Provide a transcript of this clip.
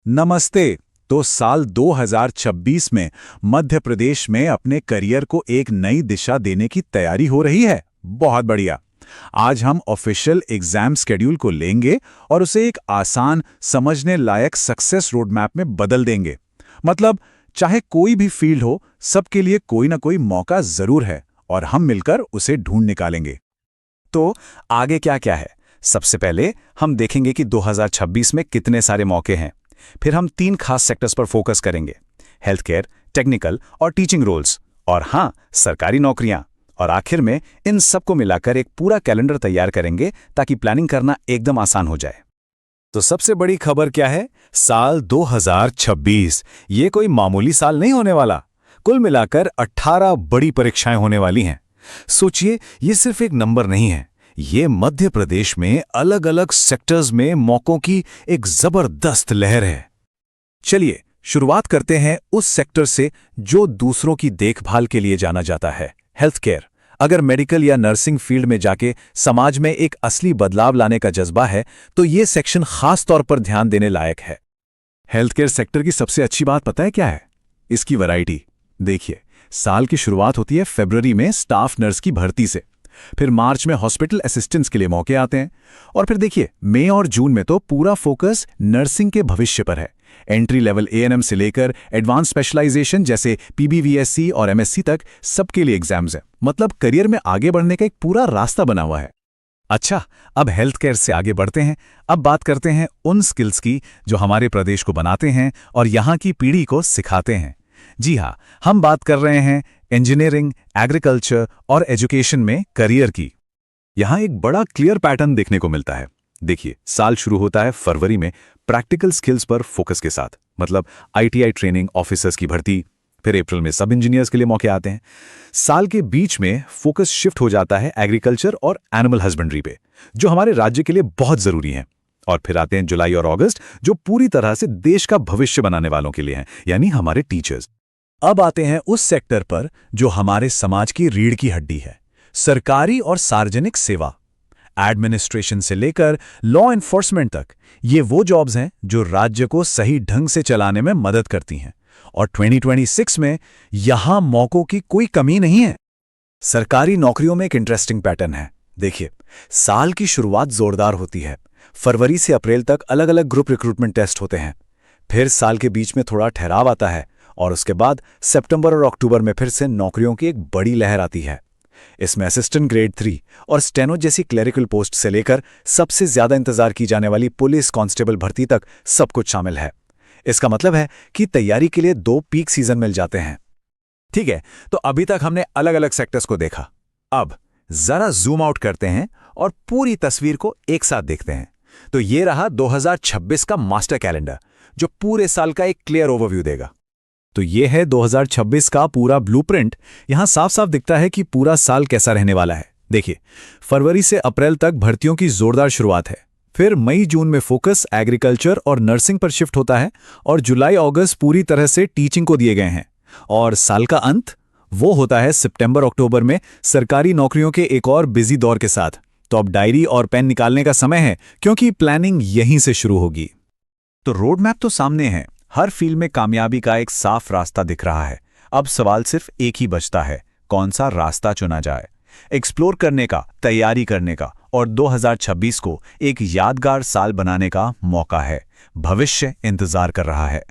नमस्ते। तो साल 2026 में मध्य प्रदेश में अपने करियर को एक नई दिशा देने की तैयारी हो रही है। बहुत बढ़िया। आज हम ऑफिशियल एग्जाम शेड्यूल को लेंगे और उसे एक आसान, समझने लायक सक्सेस रोड मैप में बदल देंगे। मतलब, चाहे कोई भी फील्ड हो, सबके लिए कोई ना कोई मौका जरूर है और हम मिलकर उसे ढूंढ निकालेंगे। तो आगे क्या क्या है? सबसे पहले हम देखेंगे कि 2026 में कितने सारे मौके हैं। फिर हम 3 खास सेक्टर्स पर फोकस करेंगे: हेल्थ केयर, टेक्निकल और टीचिंग रोल्स, और हाँ, सरकारी नौकरियां। और आखिर में इन सबको मिलाकर एक पूरा कैलेंडर तैयार करेंगे ताकि प्लानिंग करना एकदम आसान हो जाए। तो सबसे बड़ी खबर क्या है? साल 2026 ये कोई मामूली साल नहीं होने वाला। कुल मिलाकर 18 बड़ी परीक्षाएं होने वाली हैं। सोचिए, ये सिर्फ एक नंबर नहीं है, ये मध्य प्रदेश में अलग अलग सेक्टर्स में मौकों की एक जबरदस्त लहर है। चलिए शुरुआत करते हैं उस सेक्टर से जो दूसरों की देखभाल के लिए जाना जाता है, हेल्थ केयर। अगर मेडिकल या नर्सिंग फील्ड में जाके समाज में एक असली बदलाव लाने का जज्बा है तो ये सेक्शन खास तौर पर ध्यान देने लायक है। हेल्थ केयर सेक्टर की सबसे अच्छी बात पता है क्या है? इसकी वैरायटी। देखिए, साल की शुरुआत होती है फरवरी में स्टाफ नर्स की भर्ती से। फिर मार्च में हॉस्पिटल असिस्टेंट्स के लिए मौके आते हैं। और फिर देखिए, मई और जून में तो पूरा फोकस नर्सिंग के भविष्य पर है। एंट्री लेवल एएनएम से लेकर एडवांस स्पेशलाइजेशन जैसे पीबीवीएससी और एमएससी तक सबके लिए एग्जाम्स हैं। मतलब करियर में आगे बढ़ने का एक पूरा रास्ता बना हुआ है। अच्छा, अब हेल्थ केयर से आगे बढ़ते हैं। अब बात करते हैं उन स्किल्स की जो हमारे प्रदेश को बनाते हैं और यहाँ की पीढ़ी को सिखाते हैं। जी हाँ, हम बात कर रहे हैं इंजीनियरिंग, एग्रीकल्चर और एजुकेशन में करियर की। यहाँ एक बड़ा क्लियर पैटर्न देखने को मिलता है। देखिए, साल शुरू होता है फरवरी में प्रैक्टिकल स्किल्स पर फोकस के साथ, मतलब आईटीआई ट्रेनिंग, ऑफिसर्स की भर्ती। फिर अप्रैल में सब इंजीनियर्स के लिए मौके आते हैं। साल के बीच में फोकस शिफ्ट हो जाता है एग्रीकल्चर और एनिमल हस्बेंड्री पे, जो हमारे राज्य के लिए बहुत जरूरी हैं। और फिर आते हैं जुलाई और अगस्त, जो पूरी तरह से देश का भविष्य बनाने वालों के लिए हैं, यानी हमारे टीचर्स। अब आते हैं उस सेक्टर पर जो हमारे समाज की रीढ़ की हड्डी है, सरकारी और सार्वजनिक सेवा। एडमिनिस्ट्रेशन से लेकर लॉ एनफोर्समेंट तक ये वो जॉब्स हैं जो राज्य को सही ढंग से चलाने में मदद करती हैं। और 2026 में यहां मौकों की कोई कमी नहीं है। सरकारी नौकरियों में एक इंटरेस्टिंग पैटर्न है। देखिए, साल की शुरुआत जोरदार होती है। फरवरी से अप्रैल तक अलग अलग ग्रुप रिक्रूटमेंट टेस्ट होते हैं। फिर साल के बीच में थोड़ा ठहराव आता है और उसके बाद सितंबर और अक्टूबर में फिर से नौकरियों की एक बड़ी लहर आती है। इसमें असिस्टेंट ग्रेड 3 और स्टेनो जैसी क्लेरिकल पोस्ट से लेकर सबसे ज्यादा इंतजार की जाने वाली पुलिस कांस्टेबल भर्ती तक सब कुछ शामिल है। इसका मतलब है कि तैयारी के लिए 2 पीक सीजन मिल जाते हैं। ठीक है, तो अभी तक हमने अलग अलग सेक्टर्स को देखा। अब जरा जूम आउट करते हैं और पूरी तस्वीर को एक साथ देखते हैं। तो ये रहा 2026 का मास्टर कैलेंडर, जो पूरे साल का एक क्लियर ओवरव्यू देगा। तो ये है 2026 का पूरा ब्लूप्रिंट। यहां साफ साफ दिखता है कि पूरा साल कैसा रहने वाला है। देखिए, फरवरी से अप्रैल तक भर्तियों की जोरदार शुरुआत है। फिर मई जून में फोकस एग्रीकल्चर और नर्सिंग पर शिफ्ट होता है और जुलाई अगस्त पूरी तरह से टीचिंग को दिए गए हैं। और साल का अंत वो होता है सितंबर अक्टूबर में सरकारी नौकरियों के एक और बिजी दौर के साथ। तो अब डायरी और पेन निकालने का समय है, क्योंकि प्लानिंग यहीं से शुरू होगी। तो रोड मैप तो सामने है। हर फील्ड में कामयाबी का एक साफ रास्ता दिख रहा है। अब सवाल सिर्फ एक ही बचता है, कौन सा रास्ता चुना जाए। एक्सप्लोर करने का, तैयारी करने का और 2026 को एक यादगार साल बनाने का मौका है। भविष्य इंतजार कर रहा है।